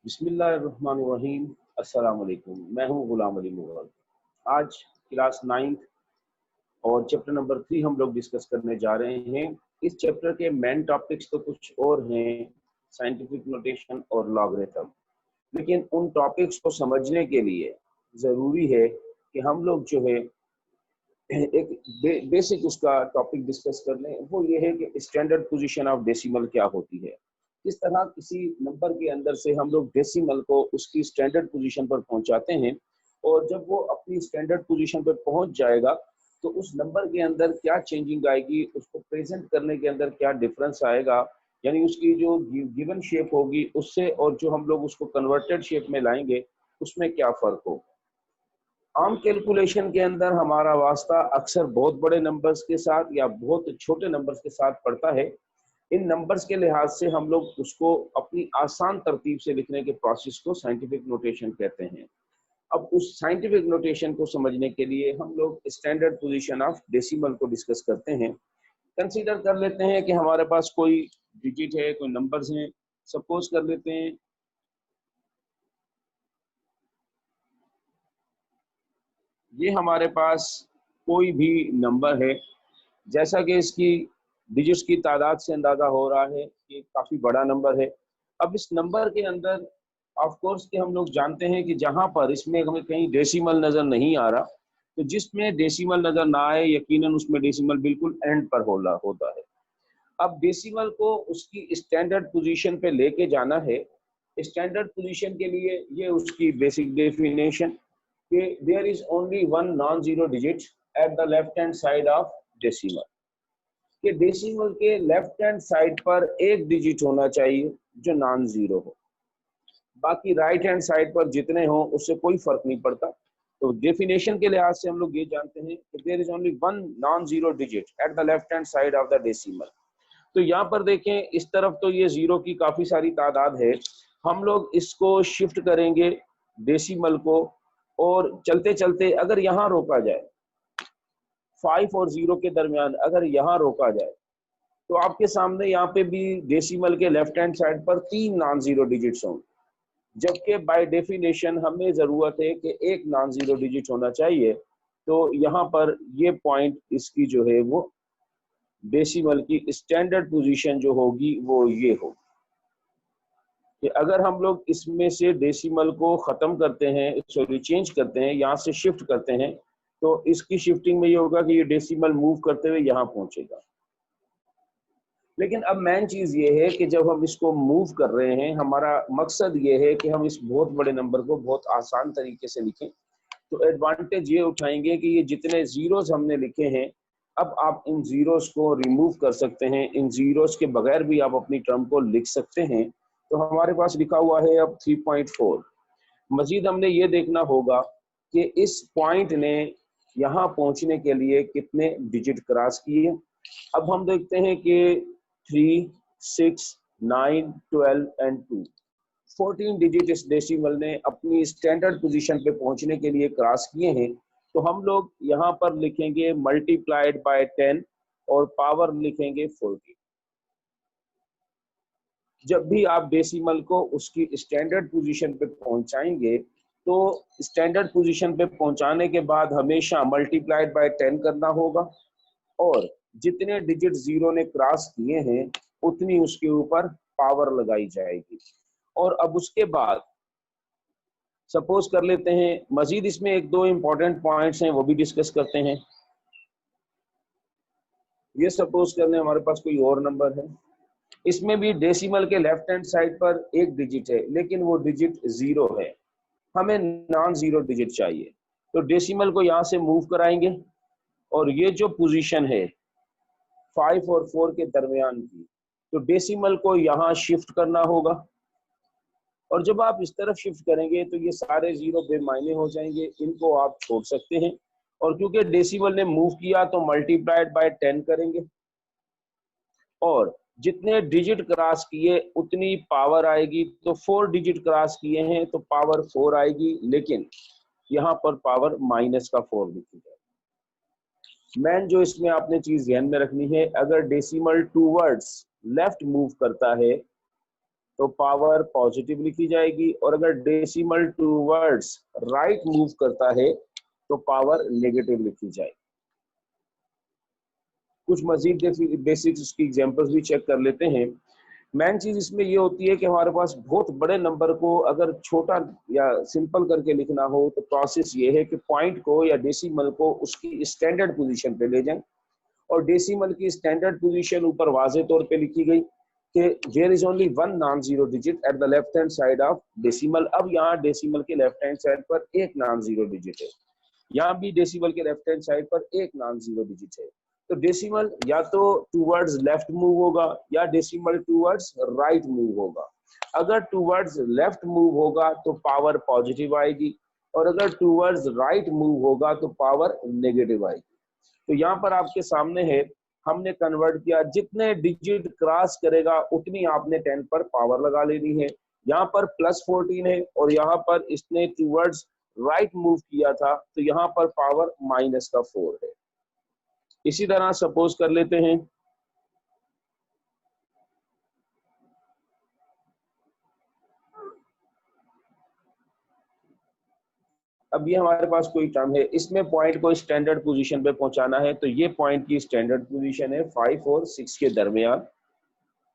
बिस्मिल्लाहिर्रहमानिर्रहीम। अस्सलाम वालेकुम। मैं हूँ गुलाम अली मुगल। आज क्लास 9 और चैप्टर नंबर 3 हम लोग डिस्कस करने जा रहे हैं। इस चैप्टर के मेन टॉपिक्स तो कुछ और हैं, साइंटिफिक नोटेशन और लॉगरिथम, लेकिन उन टॉपिक्स को समझने के लिए ज़रूरी है कि हम लोग जो है एक बेसिक उसका टॉपिक डिस्कस कर लें। वो ये है कि स्टैंडर्ड पोजीशन ऑफ डेसिमल क्या होती है, किस तरह किसी नंबर के अंदर से हम लोग डेसिमल को उसकी स्टैंडर्ड पोजीशन पर पहुंचाते हैं, और जब वो अपनी स्टैंडर्ड पोजीशन पर पहुंच जाएगा तो उस नंबर के अंदर क्या चेंजिंग आएगी, उसको प्रेजेंट करने के अंदर क्या डिफरेंस आएगा, यानी उसकी जो गिवन शेप होगी उससे और जो हम लोग उसको कन्वर्टेड शेप में लाएंगे उसमें क्या फर्क होगा। आम कैलकुलेशन के अंदर हमारा वास्ता अक्सर बहुत बड़े नंबर्स के साथ या बहुत छोटे नंबर्स के साथ पड़ता है। इन नंबर्स के लिहाज से हम लोग उसको अपनी आसान तरतीब से लिखने के प्रोसेस को साइंटिफिक नोटेशन कहते हैं। अब उस साइंटिफिक नोटेशन को समझने के लिए हम लोग स्टैंडर्ड पोजीशन ऑफ डेसिमल को डिस्कस करते हैं। कंसीडर कर लेते हैं कि हमारे पास कोई डिजिट है, कोई नंबर्स हैं। सपोज कर लेते हैं ये हमारे पास कोई भी नंबर है, जैसा कि इसकी डिजिट्स की तादाद से अंदाजा हो रहा है कि काफी बड़ा नंबर है। अब इस नंबर के अंदर ऑफ कोर्स कि हम लोग जानते हैं कि जहां पर इसमें हमें कहीं डेसिमल नजर नहीं आ रहा, तो जिसमें डेसिमल नजर ना आए यकीनन उसमें डेसिमल बिल्कुल एंड पर होता है। अब डेसिमल को उसकी स्टैंडर्ड पोजीशन पे लेके जाना है। स्टैंडर्ड पोजीशन के लिए ये उसकी बेसिक डेफिनेशन कि there is only one non zero digit at the left hand side of decimal, कि डेसिमल के लेफ्ट हैंड साइड पर एक डिजिट होना चाहिए जो नॉन जीरो हो, बाकी राइट हैंड साइड पर जितने हो उससे कोई फर्क नहीं पड़ता। तो डेफिनेशन के लिहाज से हम लोग ये जानते हैं कि there is only one non zero digit at the left hand side of the decimal. तो यहाँ पर देखें, इस तरफ तो ये जीरो की काफी सारी तादाद है। हम लोग इसको शिफ्ट करेंगे डेसिमल को, और चलते चलते अगर यहाँ रोका जाए 5 और 0 के दरमियान, अगर यहाँ रोका जाए तो आपके सामने यहाँ पे भी डेसिमल के लेफ्ट हैंड साइड पर 3 नॉन जीरो डिजिट्स होंगे, जबकि बाय डेफिनेशन हमें जरूरत है कि एक नॉन जीरो डिजिट होना चाहिए। तो यहाँ पर ये पॉइंट इसकी जो है वो डेसिमल की स्टैंडर्ड पोजीशन जो होगी वो ये होगी कि अगर हम लोग इसमें से डेसिमल को खत्म करते हैं, सॉरी चेंज करते हैं, यहाँ से शिफ्ट करते हैं, तो इसकी शिफ्टिंग में ये होगा कि ये डेसिमल मूव करते हुए यहाँ पहुंचेगा। लेकिन अब मेन चीज ये है कि जब हम इसको मूव कर रहे हैं, हमारा मकसद ये है कि हम इस बहुत बड़े नंबर को बहुत आसान तरीके से लिखें। तो एडवांटेज ये उठाएंगे कि ये जितने जीरोस हमने लिखे हैं, अब आप इन जीरोस को रिमूव कर सकते हैं। इन जीरोस के बगैर भी आप अपनी टर्म को लिख सकते हैं। तो हमारे पास लिखा हुआ है अब 3.4। मजीद हमने ये देखना होगा कि इस पॉइंट ने यहाँ पहुंचने के लिए कितने डिजिट क्रॉस किए। अब हम देखते हैं कि 3, 6, 9, 12 एंड 2, 14 डिजिट इस डेसिमल ने अपनी स्टैंडर्ड पोजीशन पे पहुंचने के लिए क्रॉस किए हैं। तो हम लोग यहाँ पर लिखेंगे मल्टीप्लाइड बाय 10 और पावर लिखेंगे 40। जब भी आप डेसिमल को उसकी स्टैंडर्ड पोजीशन पे पहुंचाएंगे, तो स्टैंडर्ड पोजीशन पे पहुंचाने के बाद हमेशा मल्टीप्लाइड बाय 10 करना होगा, और जितने डिजिट जीरो ने क्रॉस किए हैं उतनी उसके ऊपर पावर लगाई जाएगी। और अब उसके बाद सपोज कर लेते हैं, मजीद इसमें एक दो इंपॉर्टेंट पॉइंट्स हैं वो भी डिस्कस करते हैं। ये सपोज करने हमारे पास कोई और नंबर है, इसमें भी डेसिमल के लेफ्ट हैंड साइड पर एक डिजिट है लेकिन वो डिजिट जीरो है, हमें नॉन जीरो डिजिट चाहिए। तो डेसिमल को यहाँ से मूव कराएंगे, और ये जो पोजीशन है 5 और 4 के दरमियान की, तो डेसिमल को यहाँ शिफ्ट करना होगा। और जब आप इस तरफ शिफ्ट करेंगे तो ये सारे जीरो बेमायने हो जाएंगे, इनको आप छोड़ सकते हैं। और क्योंकि डेसिमल ने मूव किया तो मल्टीप्लाइड बाय 10 करेंगे, और जितने डिजिट क्रॉस किए उतनी पावर आएगी। तो 4 डिजिट क्रॉस किए हैं तो पावर 4 आएगी, लेकिन यहाँ पर पावर -4 लिखी जाएगी। मैन जो इसमें आपने चीज ध्यान में रखनी है, अगर डेसिमल टूवर्ड्स लेफ्ट मूव करता है तो पावर पॉजिटिव लिखी जाएगी, और अगर डेसिमल टूवर्ड्स राइट मूव करता है तो पावर नेगेटिव लिखी जाएगी। कुछ मजीद बेसिक्स उसकी एग्जांपल्स भी चेक कर लेते हैं। मेन चीज इसमें ये होती है कि हमारे पास बहुत बड़े नंबर को अगर छोटा या सिंपल करके लिखना हो तो प्रोसेस ये है कि पॉइंट को या डेसिमल को उसकी स्टैंडर्ड पोजीशन पे ले जाएं, और डेसिमल की स्टैंडर्ड पोजीशन ऊपर वाजे तौर पे लिखी गई कि there is only one non zero digit at the left hand side of decimal. अब यहाँ डेसिमल के लेफ्ट हैंड साइड पर एक नॉन जीरो डिजिट है, यहाँ भी डेसिमल के लेफ्ट हैंड साइड पर एक नॉन जीरो डिजिट है। तो डेसिमल या तो टूवर्ड्स लेफ्ट मूव होगा या डेसिमल टूवर्ड्स राइट मूव होगा। अगर टूवर्ड्स लेफ्ट मूव होगा तो पावर पॉजिटिव आएगी, और अगर टूवर्ड्स राइट मूव होगा तो पावर नेगेटिव आएगी। तो यहाँ पर आपके सामने है, हमने कन्वर्ट किया, जितने डिजिट क्रॉस करेगा उतनी आपने 10 पर पावर लगा लेनी है। यहाँ पर +14 है और यहाँ पर इसने टूवर्ड्स राइट मूव किया था तो यहाँ पर पावर -4 है। इसी तरह सपोज कर लेते हैं अब ये हमारे पास कोई टर्म है, इसमें पॉइंट को स्टैंडर्ड पोजीशन पे पहुंचाना है, तो ये पॉइंट की स्टैंडर्ड पोजीशन है 5 और 6 के दरमियान,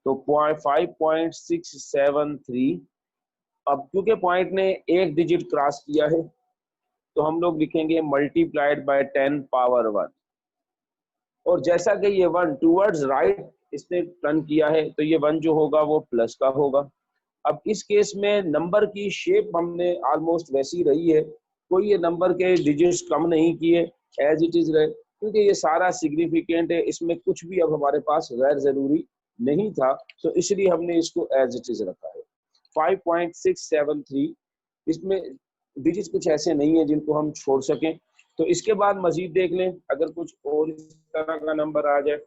तो 5.673। अब क्योंकि पॉइंट ने एक डिजिट क्रॉस किया है तो हम लोग लिखेंगे मल्टीप्लाइड बाय 10 पावर 1, और जैसा कि ये 1 टूवर्ड्स राइट इसने टर्न किया है तो ये 1 जो होगा वो प्लस का होगा। अब इस केस में नंबर की शेप हमने ऑलमोस्ट वैसी रही है, कोई ये नंबर के डिजिट्स कम नहीं किए, एज इट इज रहे, क्योंकि ये सारा सिग्निफिकेंट है, इसमें कुछ भी अब हमारे पास गैर जरूरी नहीं था, तो इसलिए हमने इसको एज इट इज रखा है 5.673। इसमें डिजिट्स कुछ ऐसे नहीं है जिनको हम छोड़ सकें। तो इसके बाद मजीद देख लें, अगर कुछ और इस तरह का नंबर आ जाए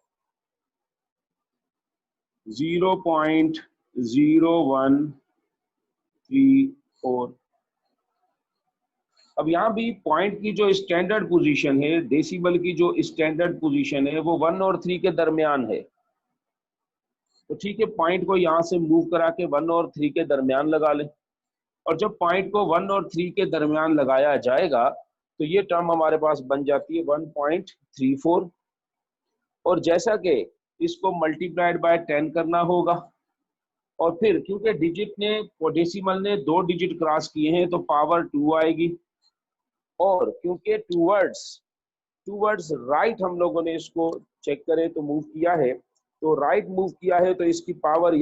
0.0134। अब यहाँ भी पॉइंट की जो स्टैंडर्ड पोजीशन है, डेसिमल की जो स्टैंडर्ड पोजीशन है वो 1 और 3 के दरमियान है। तो ठीक है, पॉइंट को यहाँ से मूव करा के 1 और 3 के दरमियान लगा लें, और जब पॉइंट को 1 और 3 के दरमियान लगाया जाएगा तो ये टर्म हमारे पास बन जाती है 1.34, और जैसा कि इसको मल्टीप्लाइड बाय 10 करना होगा, और फिर क्योंकि डिजिट ने डेसिमल ने 2 डिजिट क्रॉस किए हैं तो पावर 2 आएगी, और क्योंकि टूवर्ड्स राइट हम लोगों ने इसको चेक करें तो मूव किया है, तो राइट मूव किया है तो इसकी पावर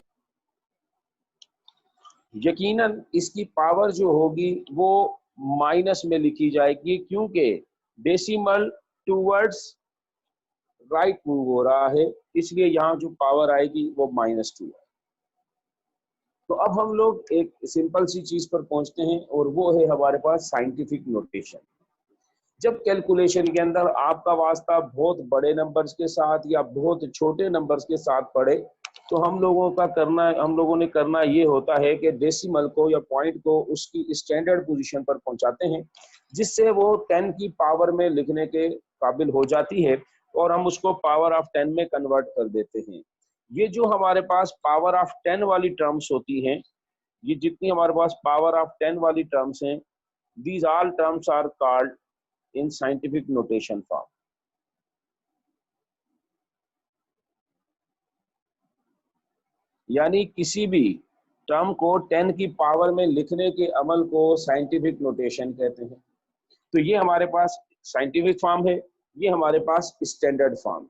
यकीनन इसकी पावर जो होगी वो माइनस में लिखी जाएगी, क्योंकि डेसिमल टूवर्ड्स राइट मूव हो रहा है, इसलिए यहाँ जो पावर आएगी वो -2 है। तो अब हम लोग एक सिंपल सी चीज पर पहुंचते हैं, और वो है हमारे पास साइंटिफिक नोटेशन। जब कैलकुलेशन के अंदर आपका वास्ता बहुत बड़े नंबर्स के साथ या बहुत छोटे नंबर्स के साथ पड़े, तो हम लोगों ने करना ये होता है कि डेसिमल को या पॉइंट को उसकी स्टैंडर्ड पोजीशन पर पहुंचाते हैं, जिससे वो 10 की पावर में लिखने के काबिल हो जाती है, और हम उसको पावर ऑफ 10 में कन्वर्ट कर देते हैं। ये जो हमारे पास पावर ऑफ 10 वाली टर्म्स होती हैं, ये जितनी हमारे पास पावर ऑफ 10 वाली टर्म्स हैं, these all terms are called in scientific notation form। यानी किसी भी टर्म को 10 की पावर में लिखने के अमल को साइंटिफिक नोटेशन कहते हैं। तो ये हमारे पास साइंटिफिक फॉर्म है, ये हमारे पास स्टैंडर्ड फॉर्म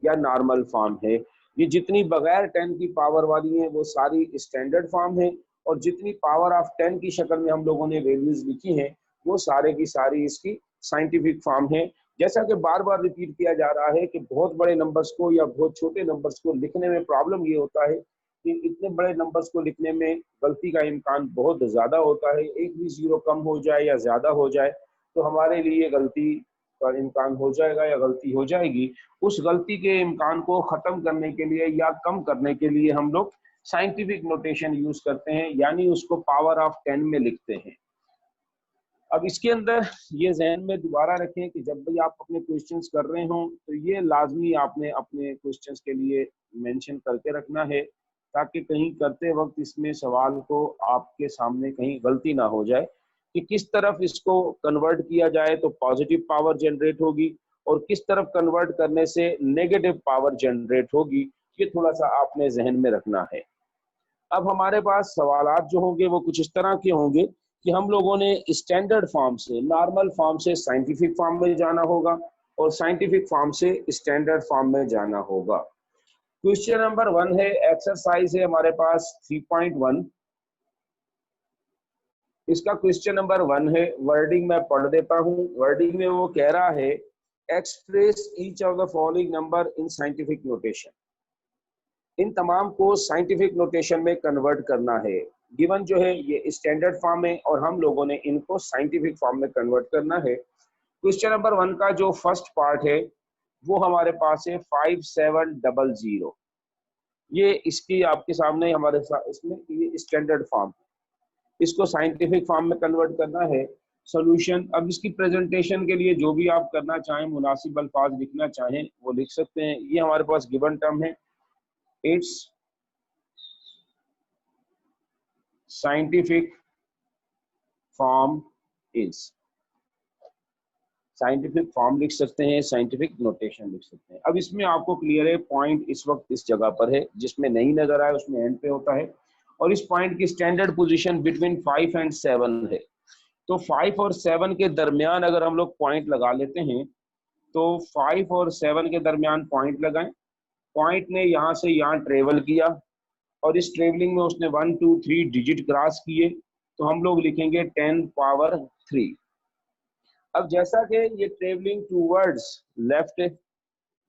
या नॉर्मल फॉर्म है। ये जितनी बगैर 10 की पावर वाली हैं वो सारी स्टैंडर्ड फॉर्म है, और जितनी पावर ऑफ 10 की शक्ल में हम लोगों ने वैल्यूज लिखी हैं वो सारे की सारी इसकी साइंटिफिक फॉर्म है। जैसा कि बार बार रिपीट किया जा रहा है कि बहुत बड़े नंबर्स को या बहुत छोटे नंबर्स को लिखने में प्रॉब्लम ये होता है कि इतने बड़े नंबर्स को लिखने में गलती का इम्कान बहुत ज्यादा होता है, एक भी जीरो कम हो जाए या ज्यादा हो जाए तो हमारे लिए गलती का इम्कान हो जाएगा या गलती हो जाएगी। उस गलती के इम्कान को खत्म करने के लिए या कम करने के लिए हम लोग साइंटिफिक नोटेशन यूज करते हैं, यानी उसको पावर ऑफ 10 में लिखते हैं। अब इसके अंदर ये जहन में दोबारा रखें कि जब भी आप अपने क्वेश्चंस कर रहे हो तो ये लाजमी आपने अपने क्वेश्चंस के लिए मेंशन करके रखना है ताकि कहीं करते वक्त इसमें सवाल को आपके सामने कहीं गलती ना हो जाए कि किस तरफ इसको कन्वर्ट किया जाए तो पॉजिटिव पावर जनरेट होगी और किस तरफ कन्वर्ट करने से नेगेटिव पावर जनरेट होगी। ये थोड़ा सा आपने जहन में रखना है। अब हमारे पास सवालात जो होंगे वो कुछ इस तरह के होंगे कि हम लोगों ने स्टैंडर्ड फॉर्म से, नॉर्मल फॉर्म से साइंटिफिक फॉर्म में जाना होगा और साइंटिफिक फॉर्म से स्टैंडर्ड फॉर्म में जाना होगा। क्वेश्चन नंबर 1 है, एक्सरसाइज है हमारे पास 3.1। इसका क्वेश्चन नंबर 1 है, वर्डिंग मैं पढ़ देता हूं। वर्डिंग में वो कह रहा है, express each of the following number in scientific notation. इन तमाम को साइंटिफिक नोटेशन में कन्वर्ट करना है। गिवन जो है ये स्टैंडर्ड फॉर्म है और हम लोगों ने इनको साइंटिफिक फॉर्म में कन्वर्ट करना है। क्वेश्चन नंबर 1 का जो फर्स्ट पार्ट है वो हमारे पास है 5700। ये इसकी आपके सामने हमारे साथ इसमें ये स्टैंडर्ड फॉर्म, इसको साइंटिफिक फॉर्म में कन्वर्ट करना है। सॉल्यूशन, अब इसकी प्रेजेंटेशन के लिए जो भी आप करना चाहें, मुनासिब अल्फाज लिखना चाहें वो लिख सकते हैं। ये हमारे पास गिवन टर्म है, it's scientific form is. Scientific form लिख सकते हैं, साइंटिफिक नोटेशन लिख सकते हैं। अब इसमें आपको क्लियर है, पॉइंट इस वक्त इस जगह पर है, जिसमें नहीं नजर आए उसमें एंड पे होता है और इस पॉइंट की स्टैंडर्ड पोजीशन बिटवीन 5 एंड 7 है। तो 5 और 7 के दरमियान अगर हम लोग पॉइंट लगा लेते हैं तो 5 और 7 के दरमियान पॉइंट लगाएं। पॉइंट ने यहाँ से यहाँ ट्रेवल किया और इस ट्रेवलिंग में उसने 1 2 3 डिजिट क्रॉस किए, तो हम लोग लिखेंगे 10 पावर 3। अब जैसा कि ये ट्रेवलिंग टूवर्ड्स लेफ्ट,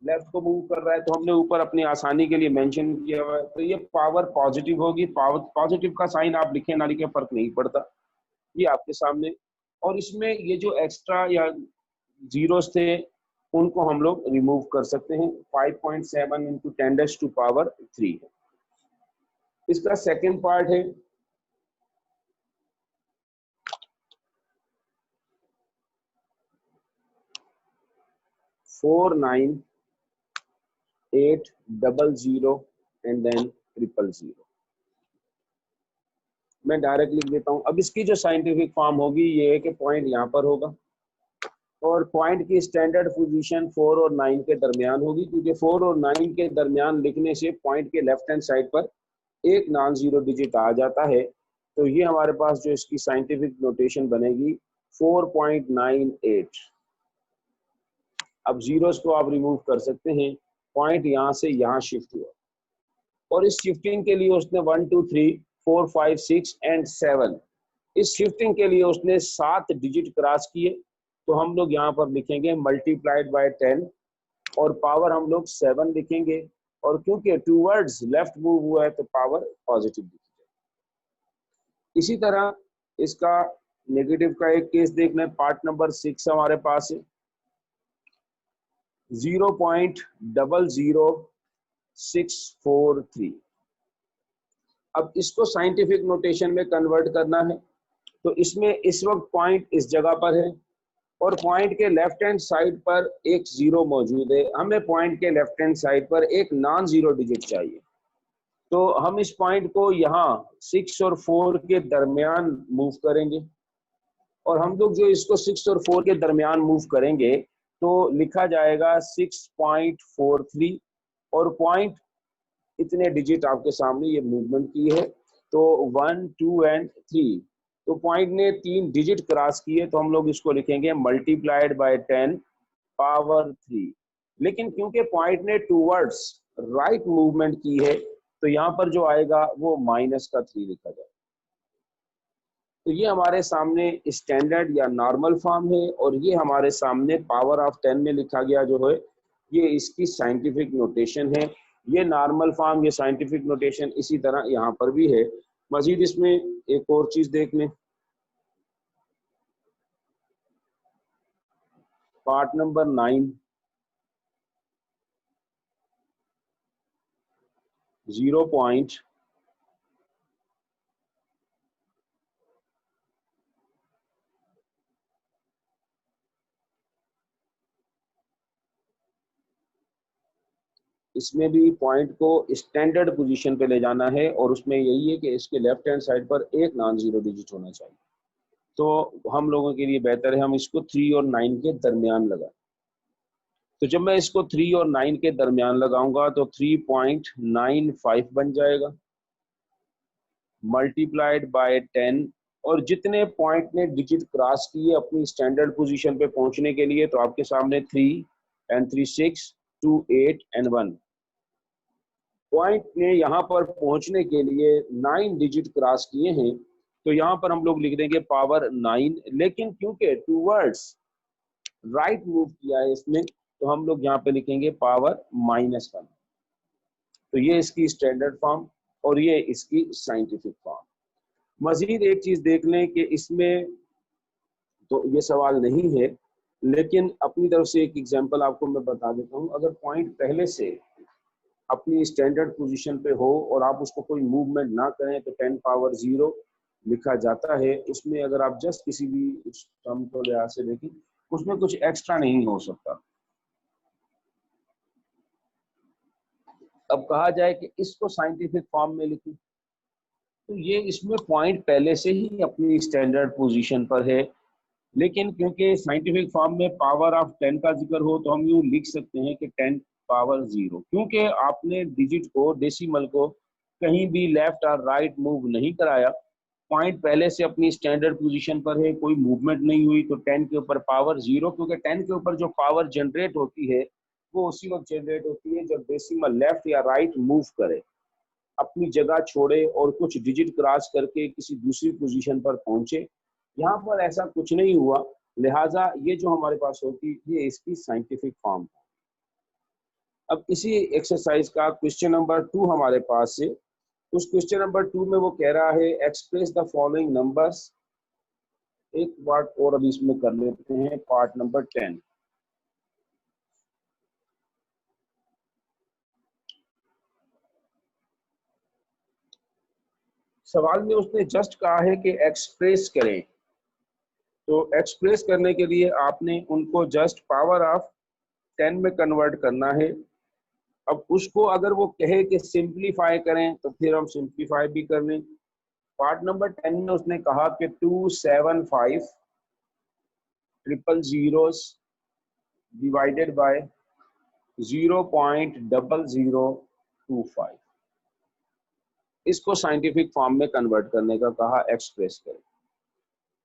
लेफ्ट को मूव कर रहा है, तो हमने ऊपर अपनी आसानी के लिए मेंशन किया हुआ है, तो ये पावर पॉजिटिव होगी। पावर पॉजिटिव का साइन आप लिखें ना लिखें फर्क नहीं पड़ता, ये आपके सामने। और इसमें ये जो एक्स्ट्रा या जीरोस थे उनको हम लोग रिमूव कर सकते हैं। 5.7 इंटू 10⁻³ है। इसका सेकेंड पार्ट है 49800 एंड देन 000। मैं डायरेक्ट लिख देता हूं। अब इसकी जो साइंटिफिक फॉर्म होगी ये है कि पॉइंट यहाँ पर होगा और पॉइंट की स्टैंडर्ड पोजीशन 4 और 9 के दरमियान होगी, क्योंकि 4 और 9 के दरमियान लिखने से पॉइंट के लेफ्ट हैंड साइड पर एक नॉन जीरो डिजिट आ जाता है। तो ये हमारे पास जो इसकी साइंटिफिक नोटेशन बनेगी 4.98। अब जीरोस को आप रिमूव कर सकते हैं। पॉइंट यहाँ से यहाँ शिफ्ट हुआ और इस शिफ्टिंग के लिए उसने 1 2 3 4 5 6 एंड 7, इस शिफ्टिंग के लिए उसने 7 डिजिट क्रॉस किए। तो हम लोग यहाँ पर लिखेंगे मल्टीप्लाइड बाय 10 और पावर हम लोग 7 लिखेंगे, और क्योंकि टूवर्ड्स लेफ्ट मूव हुआ है तो पावर पॉजिटिव लिखी जाए। इसी तरह इसका नेगेटिव का एक केस देखना है, पार्ट नंबर 6 हमारे पास है 0.00643। अब इसको साइंटिफिक नोटेशन में कन्वर्ट करना है, तो इसमें इस वक्त पॉइंट इस जगह पर है और पॉइंट के लेफ्ट हैंड साइड पर एक जीरो मौजूद है। हमें पॉइंट के लेफ्ट हैंड साइड पर एक नॉन जीरो डिजिट चाहिए। तो हम इस पॉइंट को यहाँ 6 और 4 के दरमियान मूव करेंगे और हम लोग जो इसको 6 और 4 के दरमियान मूव करेंगे तो लिखा जाएगा 6.43 और पॉइंट इतने डिजिट आपके सामने ये मूवमेंट की है, तो 1 2 एंड 3। तो पॉइंट ने 3 डिजिट क्रॉस किए, तो हम लोग इसको लिखेंगे मल्टीप्लाइड बाय 10 पावर 3। लेकिन क्योंकि पॉइंट ने टूवर्ड्स राइट मूवमेंट की है तो यहाँ पर जो आएगा वो -3 लिखा जाएगा। तो ये हमारे सामने स्टैंडर्ड या नॉर्मल फॉर्म है और ये हमारे सामने पावर ऑफ 10 में लिखा गया जो है ये इसकी साइंटिफिक नोटेशन है। ये नॉर्मल फॉर्म, ये साइंटिफिक नोटेशन इसी तरह यहाँ पर भी है। मजीद इसमें एक और चीज देख लें, पार्ट नंबर 9 0. इसमें भी पॉइंट को स्टैंडर्ड पोजीशन पे ले जाना है और उसमें यही है कि इसके लेफ्ट हैंड साइड पर एक नॉन जीरो डिजिट होना चाहिए। तो हम लोगों के लिए बेहतर है हम इसको 3 और 9 के दरमियान लगाएं। तो जब मैं इसको 3 और 9 के दरमियान लगाऊंगा तो 3.95 बन जाएगा, मल्टीप्लाइड बाय 10, और जितने पॉइंट ने डिजिट क्रॉस किए अपनी स्टैंडर्ड पोजीशन पे पहुंचने के लिए, तो आपके सामने 3 and 3 6 2 8 and 1 पॉइंट ने यहाँ पर पहुंचने के लिए 9 डिजिट क्रॉस किए हैं, तो यहाँ पर हम लोग लिख देंगे पावर 9, लेकिन क्योंकि टूवर्ड्स राइट मूव किया है इसमें, तो हम लोग यहाँ पे लिखेंगे पावर -1। तो ये इसकी स्टैंडर्ड फॉर्म और ये इसकी साइंटिफिक फॉर्म। मजीद एक चीज देख लें कि इसमें तो ये सवाल नहीं है, लेकिन अपनी तरफ से एक एग्जांपल आपको मैं बता देता हूँ। अगर पॉइंट पहले से अपनी स्टैंडर्ड पोजीशन पे हो और आप उसको कोई मूवमेंट ना करें तो 10 पावर 0 लिखा जाता है। उसमें अगर आप जस्ट किसी भी टर्म को लिहाज से देखें, उसमें कुछ एक्स्ट्रा नहीं हो सकता। अब कहा जाए कि इसको साइंटिफिक फॉर्म में लिखें, तो ये इसमें पॉइंट पहले से ही अपनी स्टैंडर्ड पोजीशन पर है, लेकिन क्योंकि साइंटिफिक फॉर्म में पावर ऑफ 10 का जिक्र हो तो हम यूँ लिख सकते हैं कि 10 पावर 0, क्योंकि आपने डिजिट को, डेसिमल को कहीं भी लेफ्ट और राइट मूव नहीं कराया, पॉइंट पहले से अपनी स्टैंडर्ड पोजीशन पर है, कोई मूवमेंट नहीं हुई, तो 10 के ऊपर पावर 0, क्योंकि 10 के ऊपर जो पावर जनरेट होती है वो उसी वक्त जनरेट होती है जब डेसिमल लेफ्ट या राइट मूव करे, अपनी जगह छोड़े और कुछ डिजिट क्रॉस करके किसी दूसरी पोजीशन पर पहुंचे। यहाँ पर ऐसा कुछ नहीं हुआ, लिहाजा ये जो हमारे पास होती ये इसकी साइंटिफिक फॉर्म है। अब इसी एक्सरसाइज का क्वेश्चन नंबर 2 हमारे पास है। उस क्वेश्चन नंबर 2 में वो कह रहा है एक्सप्रेस द फॉलोइंग नंबर्स। एक पार्ट और अभी इसमें कर लेते हैं, पार्ट नंबर 10। सवाल में उसने जस्ट कहा है कि एक्सप्रेस करें, तो एक्सप्रेस करने के लिए आपने उनको जस्ट पावर ऑफ 10 में कन्वर्ट करना है। अब उसको अगर वो कहे कि सिंप्लीफाई करें तो फिर हम सिंप्लीफाई भी कर लें। पार्ट नंबर 10 में उसने कहा कि 275 000 डिवाइडेड बाय 0.0025, इसको साइंटिफिक फॉर्म में कन्वर्ट करने का कहा, एक्सप्रेस करें।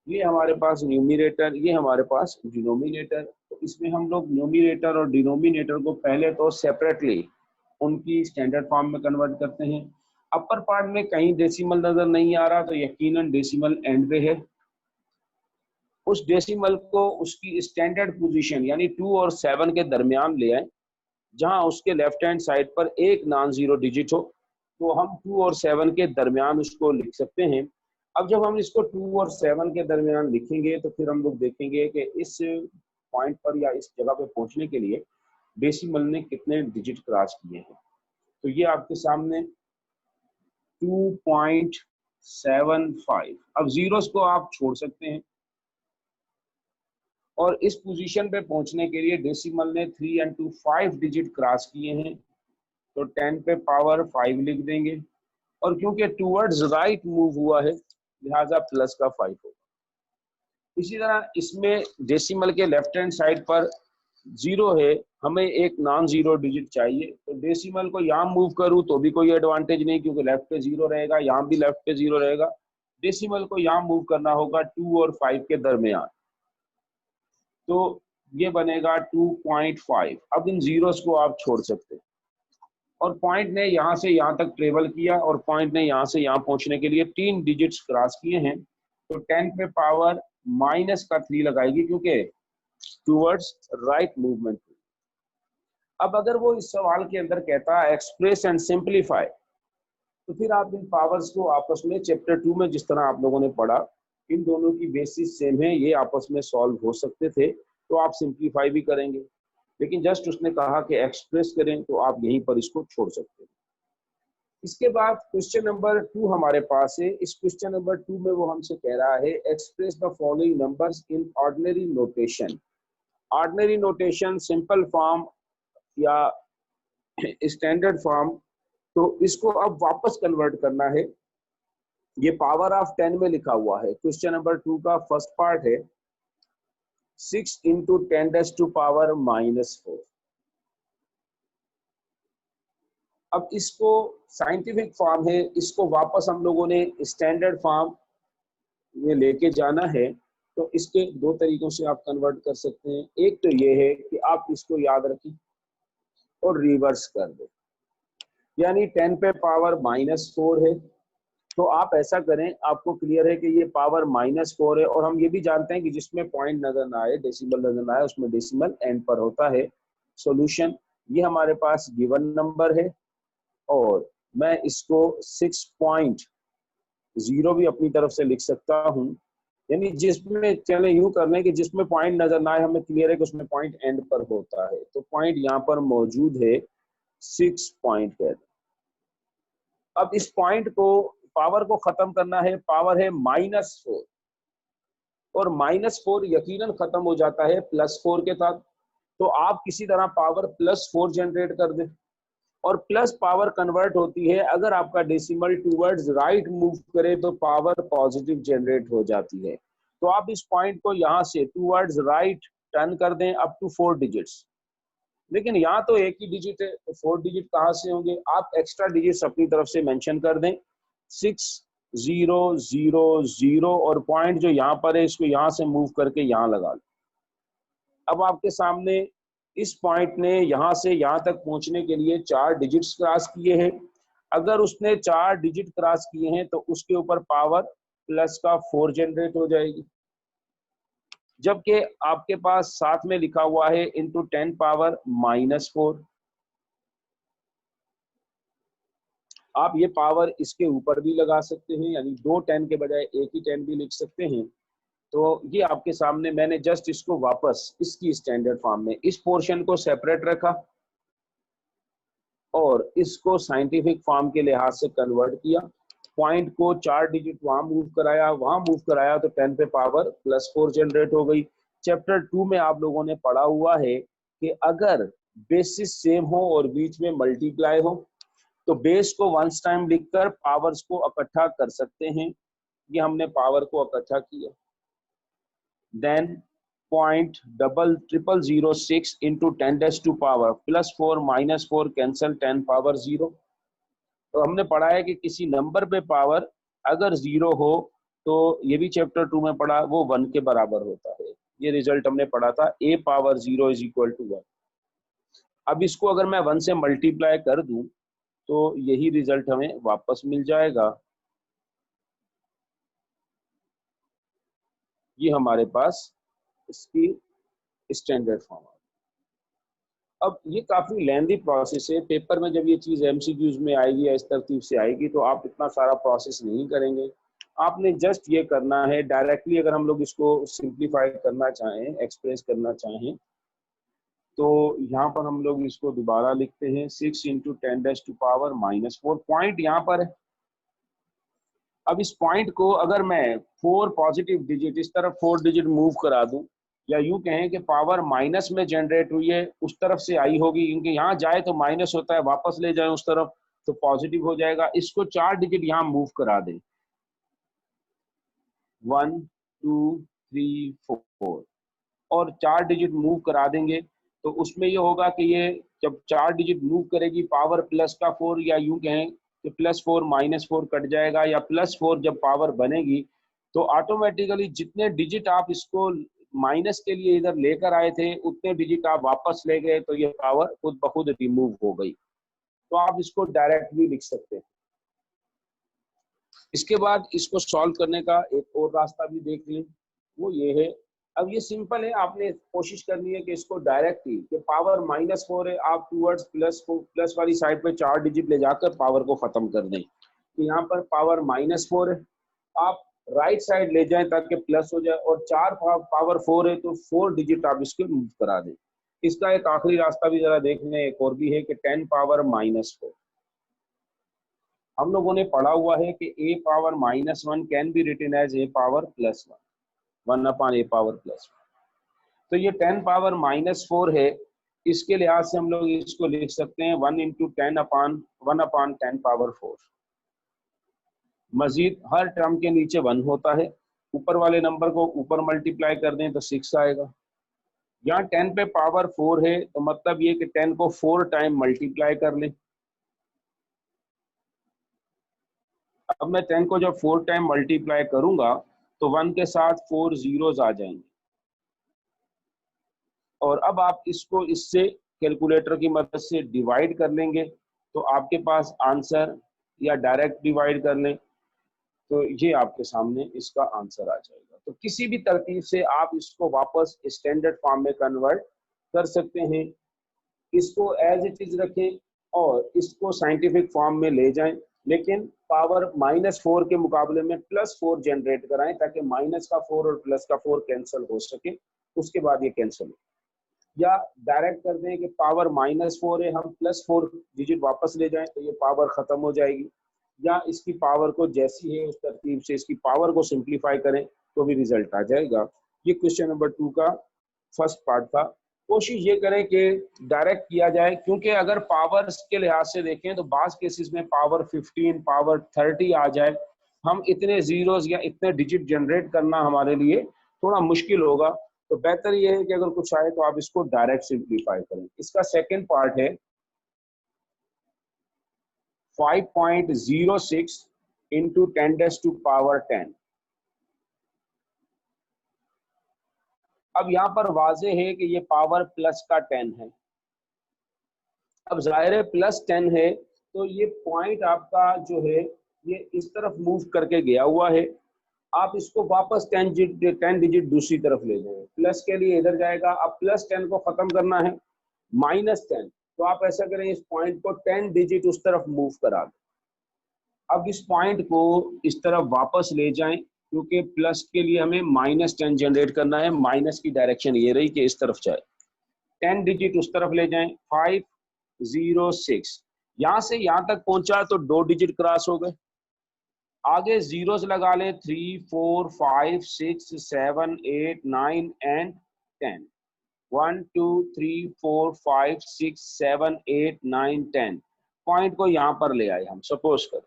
ये हमारे पास न्यूमरेटर, ये हमारे पास डिनोमिनेटर। तो इसमें हम लोग न्यूमरेटर और डिनोमिनेटर को पहले तो सेपरेटली उनकी स्टैंडर्ड फॉर्म में कन्वर्ट करते हैं। अपर पार्ट में कहीं डेसिमल नजर नहीं आ रहा तो यकीनन डेसिमल एंड पे है। उस डेसिमल को उसकी स्टैंडर्ड पोजीशन यानी 2 और 7 के दरमियान ले आए, जहां उसके लेफ्ट हैंड साइड पर एक नॉन जीरो डिजिट हो, तो हम 2 और 7 के दरमियान उसको लिख सकते हैं। अब जब हम इसको 2 और 7 के दरमियान लिखेंगे तो फिर हम लोग देखेंगे कि इस पॉइंट पर या इस जगह पे पहुंचने के लिए डेसिमल ने कितने डिजिट क्रॉस किए हैं। तो ये आपके सामने 2.75। अब जीरोस को आप छोड़ सकते हैं और इस पोजीशन पे पहुंचने के लिए डेसिमल ने 3 and 2 5 डिजिट क्रॉस किए हैं, तो 10 पे पावर 5 लिख देंगे, और क्योंकि टूवर्ड्स राइट मूव हुआ है लिहाजा प्लस का 5 होगा। इसी तरह इसमें डेसिमल के लेफ्ट हैंड साइड पर 0 है, हमें एक नॉन जीरो डिजिट चाहिए, तो डेसिमल को यहाँ मूव करूँ तो भी कोई एडवांटेज नहीं, क्योंकि लेफ्ट पे 0 रहेगा, यहाँ भी लेफ्ट पे 0 रहेगा। डेसिमल को यहाँ मूव करना होगा 2 और 5 के दरमियान, तो ये बनेगा 2.5। अब इन जीरोस को आप छोड़ सकते हैं, और पॉइंट ने यहाँ से यहाँ तक ट्रेवल किया और पॉइंट ने यहाँ से यहाँ पहुंचने के लिए 3 डिजिट्स क्रॉस किए हैं, तो 10 पे पावर -3 लगाएगी, क्योंकि टूवर्ड्स राइट मूवमेंट। अब अगर वो इस सवाल के अंदर कहता है एक्सप्रेस एंड सिंप्लीफाई, तो फिर आप इन पावर्स को आपस में चैप्टर 2 में जिस तरह आप लोगों ने पढ़ा, इन दोनों की बेसिस सेम है, ये आपस में सॉल्व हो सकते थे, तो आप सिंप्लीफाई भी करेंगे। लेकिन जस्ट उसने कहा कि एक्सप्रेस करें, तो आप यहीं पर इसको छोड़ सकते हैं। इसके बाद क्वेश्चन नंबर 2 हमारे पास है। इस क्वेश्चन नंबर 2 में वो हमसे कह रहा है express the following numbers in ordinary notation. Ordinary notation simple form या स्टैंडर्ड फॉर्म, तो इसको अब वापस कन्वर्ट करना है। ये पावर ऑफ 10 में लिखा हुआ है। क्वेश्चन नंबर 2 का फर्स्ट पार्ट है 6 इंटू 10⁻⁻⁴। अब इसको साइंटिफिक फॉर्म है, इसको वापस हम लोगों ने स्टैंडर्ड फॉर्म में लेके जाना है। तो इसके दो तरीकों से आप कन्वर्ट कर सकते हैं। एक तो ये है कि आप इसको याद रखें और रिवर्स कर दें, यानी 10 पे पावर -4 है, तो आप ऐसा करें, आपको क्लियर है कि ये पावर -4 है, और हम ये भी जानते हैं कि जिसमें पॉइंट नजर ना आए, डेसिमल नजर ना आए, उसमें डेसिमल एंड पर होता है। सॉल्यूशन ये हमारे पास गिवन नंबर है, और मैं इसको 6.0 भी अपनी तरफ से लिख सकता हूँ, यानी जिसमें, चले यूं कर लें कि जिसमें पॉइंट नजर ना आए, हमें क्लियर है कि उसमें पॉइंट एंड पर होता है, तो पॉइंट यहाँ पर मौजूद है 6 पॉइंट है। अब इस पॉइंट को, पावर को खत्म करना है, पावर है -4, और -4 यकीनन खत्म हो जाता है +4 के साथ, तो आप किसी तरह पावर +4 जनरेट कर दें, और प्लस पावर कन्वर्ट होती है, अगर आपका डेसिमल टूवर्ड्स राइट मूव करे तो पावर पॉजिटिव जनरेट हो जाती है। तो आप इस पॉइंट को यहाँ से टूवर्ड्स राइट टर्न कर दें अप टू 4 डिजिट्स, लेकिन यहाँ तो एक ही डिजिट है, तो 4 डिजिट कहाँ से होंगे? आप एक्स्ट्रा डिजिट्स अपनी तरफ से मेंशन कर दें, 6 0 0 0, और पॉइंट जो यहाँ पर है इसको यहाँ से मूव करके यहाँ लगा लो। अब आपके सामने इस पॉइंट ने यहाँ से यहाँ तक पहुंचने के लिए 4 डिजिट्स क्रॉस किए हैं। अगर उसने 4 डिजिट क्रॉस किए हैं तो उसके ऊपर पावर प्लस का 4 जनरेट हो जाएगी, जबकि आपके पास साथ में लिखा हुआ है इंटू 10⁻⁻⁴। आप ये पावर इसके ऊपर भी लगा सकते हैं, यानी 2 10 के बजाय एक ही 10 भी लिख सकते हैं। तो ये आपके सामने, मैंने जस्ट इसको वापस इसकी स्टैंडर्ड फॉर्म में इस पोर्शन को सेपरेट रखा और इसको साइंटिफिक फॉर्म के लिहाज से कन्वर्ट किया। पॉइंट को 4 डिजिट वहां मूव कराया तो 10 पे पावर +4 जनरेट हो गई। चैप्टर 2 में आप लोगों ने पढ़ा हुआ है कि अगर बेसिस सेम हो और बीच में मल्टीप्लाई हो तो बेस को वंस टाइम लिखकर पावर्स को इकट्ठा कर सकते हैं। ये हमने पावर को इकट्ठा किया। Then 0.0006 into 10⁻⁴ +4 -4 cancel 10⁻0। तो हमने पढ़ा है कि किसी नंबर पे पावर अगर 0 हो तो ये भी चैप्टर 2 में पढ़ा, वो 1 के बराबर होता है। ये रिजल्ट हमने पढ़ा था, a⁻0 = 1। अब इसको अगर मैं 1 से मल्टीप्लाई कर दूं तो यही रिजल्ट हमें वापस मिल जाएगा। ये हमारे पास इसकी स्टैंडर्ड फॉर्म है। अब ये काफी लेंथी प्रोसेस है, पेपर में जब ये चीज एमसीक्यूज में आएगी या इस तरतीब से आएगी तो आप इतना सारा प्रोसेस नहीं करेंगे। आपने जस्ट ये करना है डायरेक्टली, अगर हम लोग इसको सिंप्लीफाई करना चाहें, एक्सप्रेस करना चाहें, तो यहाँ पर हम लोग इसको दोबारा लिखते हैं 6 इंटू 10⁻⁻⁴। पॉइंट यहाँ पर है। अब इस पॉइंट को अगर मैं 4 पॉजिटिव डिजिट इस तरफ 4 डिजिट मूव करा दूं, या यूं कहें कि पावर माइनस में जनरेट हुई है उस तरफ से आई होगी, क्योंकि यहाँ जाए तो माइनस होता है, वापस ले जाए उस तरफ तो पॉजिटिव हो जाएगा। इसको 4 डिजिट यहाँ मूव करा दें, 1 2 3 4, और 4 डिजिट मूव करा देंगे तो उसमें ये होगा कि ये जब 4 डिजिट मूव करेगी पावर प्लस का 4, या यूं कहें कि +4 -4 कट जाएगा, या +4 जब पावर बनेगी तो ऑटोमेटिकली जितने डिजिट आप इसको माइनस के लिए इधर लेकर आए थे उतने डिजिट आप वापस ले गए, तो ये पावर खुद ब खुद रिमूव हो गई। तो आप इसको डायरेक्ट भी लिख सकते हैं। इसके बाद इसको सॉल्व करने का एक और रास्ता भी देख लें, वो ये है। अब ये सिंपल है, आपने कोशिश करनी है कि इसको डायरेक्ट ही, कि पावर -4 है, आप टूवर्ड्स प्लस वाली साइड पे 4 डिजिट ले जाकर पावर को खत्म कर दें। तो यहाँ पर पावर -4 है, आप राइट साइड ले जाएं ताकि प्लस हो जाए, और 4 पावर 4 है तो 4 डिजिट आप इसके मूव करा दें। इसका एक आखिरी रास्ता भी जरा देख लें, एक और भी है कि 10⁻⁻⁴। हम लोगों ने पढ़ा हुआ है कि a⁻−1 can be written as a⁻+1, 1/a⁻+1। तो ये 10⁻⁻4 है, इसके लिहाज से हम लोग इसको लिख सकते हैं 1 इंटू 1/10 पावर 4। मजीद हर टर्म के नीचे 1 होता है, ऊपर वाले नंबर को ऊपर मल्टीप्लाई कर दें तो 6 आएगा। यहाँ 10 पे पावर 4 है तो मतलब ये कि 10 को 4 टाइम मल्टीप्लाई कर लें। अब मैं 10 को जब 4 टाइम मल्टीप्लाई करूंगा तो 1 के साथ 4 जीरोस आ जाएंगे। और अब आप इसको इससे कैलकुलेटर की मदद से डिवाइड कर लेंगे तो आपके पास आंसर, या डायरेक्ट डिवाइड कर लें तो ये आपके सामने इसका आंसर आ जाएगा। तो किसी भी तरतीब से आप इसको वापस स्टैंडर्ड फॉर्म में कन्वर्ट कर सकते हैं। इसको एज इट इज रखें और इसको साइंटिफिक फॉर्म में ले जाएं, लेकिन पावर -4 के मुकाबले में +4 जनरेट कराएं ताकि माइनस का 4 और प्लस का 4 कैंसिल हो सके, उसके बाद ये कैंसिल हो। या डायरेक्ट कर दें कि पावर -4 है, हम +4 डिजिट वापस ले जाएं तो ये पावर खत्म हो जाएगी। या इसकी पावर को जैसी है उस तरतीब से इसकी पावर को सिंप्लीफाई करें तो भी रिजल्ट आ जाएगा। ये क्वेश्चन नंबर 2 का फर्स्ट पार्ट था। कोशिश ये करें कि डायरेक्ट किया जाए, क्योंकि अगर पावर के लिहाज से देखें तो बाज केसेस में पावर 15, पावर 30 आ जाए, हम इतने जीरोस या इतने डिजिट जनरेट करना हमारे लिए थोड़ा मुश्किल होगा। तो बेहतर ये है कि अगर कुछ आए तो आप इसको डायरेक्ट सिंप्लीफाई करें। इसका सेकंड पार्ट है 5.06 इंटू 10⁻10। अब यहाँ पर वाजे है कि ये पावर प्लस का 10 है। अब जाहिर है +10 है तो ये पॉइंट आपका जो है ये इस तरफ मूव करके गया हुआ है। आप इसको वापस 10 डिजिट दूसरी तरफ ले जाएं, प्लस के लिए इधर जाएगा। अब +10 को खत्म करना है -10, तो आप ऐसा करें इस पॉइंट को 10 डिजिट उस तरफ मूव करा दें। अब इस पॉइंट को इस तरफ वापस ले जाएं, क्योंकि प्लस के लिए हमें -10 जनरेट करना है। माइनस की डायरेक्शन ये रही कि इस तरफ जाए, 10 डिजिट उस तरफ ले जाएं। 506 यहाँ से यहाँ तक पहुंचा तो 2 डिजिट क्रॉस हो गए। आगे जीरोस लगा लें 3, 4, 5, 6, 7, 8, 9 एंड 10। 1, 2, 3, 4, 5, 6, 7, 8, 9, 10 पॉइंट को यहाँ पर ले आए हम, सपोज कर।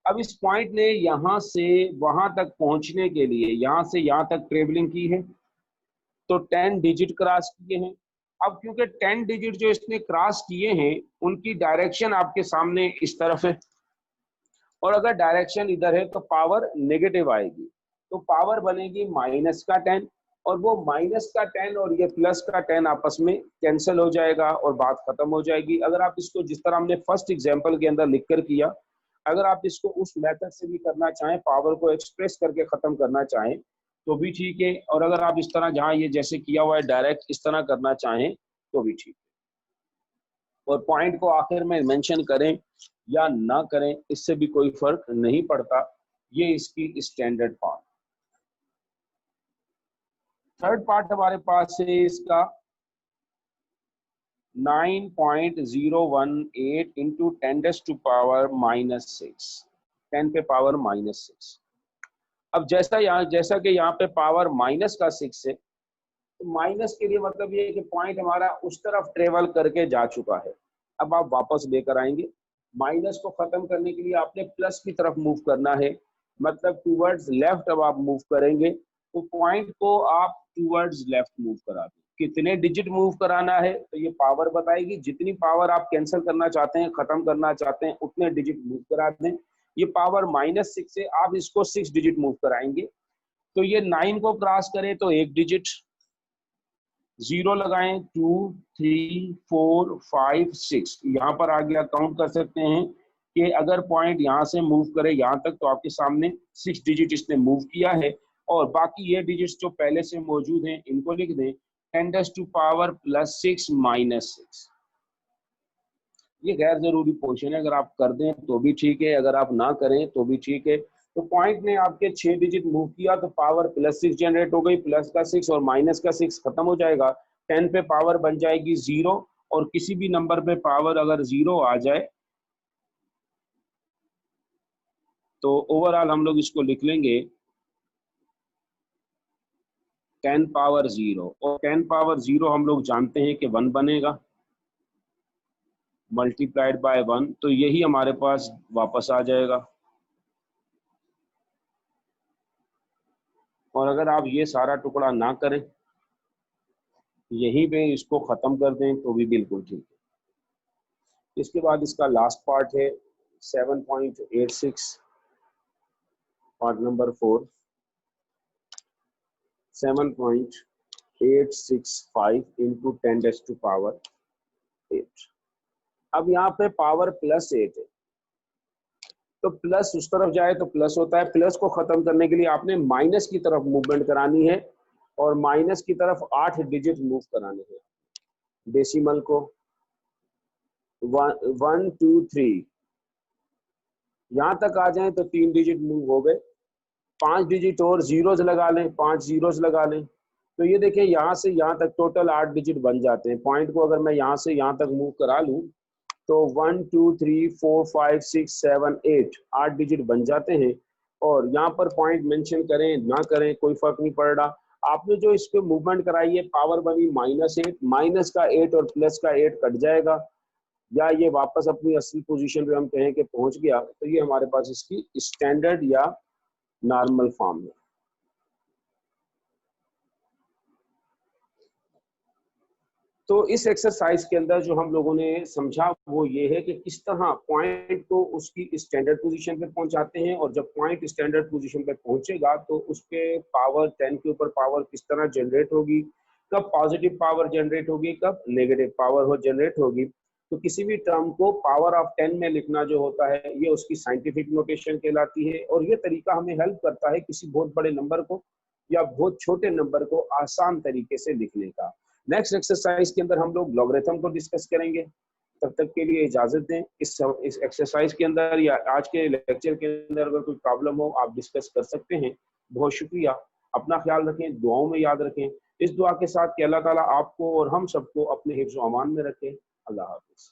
अब इस पॉइंट ने यहाँ से वहां तक पहुंचने के लिए यहाँ से यहाँ तक ट्रेवलिंग की है तो 10 डिजिट क्रॉस किए हैं। अब क्योंकि 10 डिजिट जो इसने क्रॉस किए हैं उनकी डायरेक्शन आपके सामने इस तरफ है, और अगर डायरेक्शन इधर है तो पावर नेगेटिव आएगी, तो पावर बनेगी -10, और वो -10 और ये +10 आपस में कैंसिल हो जाएगा और बात खत्म हो जाएगी। अगर आप इसको जिस तरह हमने फर्स्ट एग्जांपल के अंदर लिख कर किया, अगर आप इसको उस मेथड से भी करना चाहें, पावर को एक्सप्रेस करके खत्म करना चाहें तो भी ठीक है, और अगर आप इस तरह जहां ये जैसे किया हुआ है डायरेक्ट इस तरह करना चाहें तो भी ठीक है। और पॉइंट को आखिर में मेंशन करें या ना करें इससे भी कोई फर्क नहीं पड़ता। ये इसकी स्टैंडर्ड फॉर्म। थर्ड पार्ट हमारे पास है इसका 9.018 इंटू 10⁻⁻6, 10 पे पावर -6। अब जैसा कि यहाँ पे पावर -6 है, तो माइनस के लिए मतलब ये है कि पॉइंट हमारा उस तरफ ट्रेवल करके जा चुका है। अब आप वापस लेकर आएंगे, माइनस को खत्म करने के लिए आपने प्लस की तरफ मूव करना है, मतलब टूवर्ड्स लेफ्ट अब आप मूव करेंगे, तो पॉइंट को आप टूवर्ड्स लेफ्ट मूव करा दें। कितने डिजिट मूव कराना है तो ये पावर बताएगी। जितनी पावर आप कैंसिल करना चाहते हैं, खत्म करना चाहते हैं, उतने डिजिट मूव करा दें। ये पावर -6 से आप इसको 6 डिजिट मूव कराएंगे, तो ये 9 को क्रॉस करें तो 1 डिजिट, 0 लगाएं, 2, 3, 4, 5, 6 यहाँ पर आगे काउंट कर सकते हैं कि अगर पॉइंट यहाँ से मूव करे यहाँ तक तो आपके सामने 6 डिजिट इसने मूव किया है, और बाकी ये डिजिट्स जो पहले से मौजूद हैं इनको लिख दें 10⁻+6 -6। ये गैर जरूरी पोर्शन है, अगर आप कर दें तो भी ठीक है, अगर आप ना करें तो भी ठीक है। तो पॉइंट ने आपके 6 डिजिट मूव किया तो पावर +6 जनरेट हो गई, प्लस का 6 और माइनस का 6 खत्म हो जाएगा। 10 पे पावर बन जाएगी 0, और किसी भी नंबर पे पावर अगर 0 आ जाए तो ओवरऑल हम लोग इसको लिख लेंगे 10 पावर 0, और 10 पावर 0 हम लोग जानते हैं कि 1 बनेगा मल्टीप्लाइड बाय 1, तो यही हमारे पास वापस आ जाएगा। और अगर आप ये सारा टुकड़ा ना करें, यहीं पे इसको खत्म कर दें तो भी बिल्कुल ठीक है। इसके बाद इसका लास्ट पार्ट है 7.86, पार्ट नंबर 4, 7.865 इंटू 10⁻⁸। अब यहाँ पे पावर +8 है, तो प्लस उस तरफ जाए तो प्लस होता है, प्लस को खत्म करने के लिए आपने माइनस की तरफ मूवमेंट करानी है, और माइनस की तरफ 8 डिजिट मूव कराने हैं। डेसिमल को 1 2 3 यहाँ तक आ जाए तो 3 डिजिट मूव हो गए। 5 डिजिट और जीरोस लगा लें, 5 जीरोस लगा लें, तो ये देखें यहाँ से यहाँ तक टोटल 8 डिजिट बन जाते हैं। पॉइंट को अगर मैं यहाँ से यहाँ तक मूव करा लूँ तो 1 2 3 4 5 6 7 8 डिजिट बन जाते हैं। और यहाँ पर पॉइंट मेंशन करें ना करें कोई फर्क नहीं पड़ रहा। आपने जो इस पे मूवमेंट कराई है, पावर बनी -8, माइनस का 8 और प्लस का 8 कट जाएगा, या ये वापस अपनी असली पोजीशन पे हम कहें कि पहुंच गया, तो ये हमारे पास इसकी स्टैंडर्ड या नॉर्मल फॉर्म है। तो इस एक्सरसाइज के अंदर जो हम लोगों ने समझा वो ये है कि किस तरह पॉइंट को उसकी स्टैंडर्ड पोजीशन पे पहुंचाते हैं, और जब पॉइंट स्टैंडर्ड पोजीशन पे पहुंचेगा तो उस पे पावर 10 के ऊपर पावर किस तरह जनरेट होगी, कब पॉजिटिव पावर जनरेट होगी, कब नेगेटिव पावर हो जनरेट होगी। तो किसी भी टर्म को पावर ऑफ 10 में लिखना जो होता है, ये उसकी साइंटिफिक नोटेशन कहलाती है, और ये तरीका हमें हेल्प करता है किसी बहुत बड़े नंबर को या बहुत छोटे नंबर को आसान तरीके से लिखने का। नेक्स्ट एक्सरसाइज के अंदर हम लोग लॉगरिथम को डिस्कस करेंगे। तब तक के लिए इजाजत दें। इस एक्सरसाइज के अंदर या आज के लेक्चर के अंदर अगर कोई प्रॉब्लम हो आप डिस्कस कर सकते हैं। बहुत शुक्रिया। अपना ख्याल रखें, दुआओं में याद रखें। इस दुआ के साथ कि अल्लाह ताला आपको और हम सबको अपने हिफ्ज़ व अमान में रखें। अल्लाह हाफ़िज़।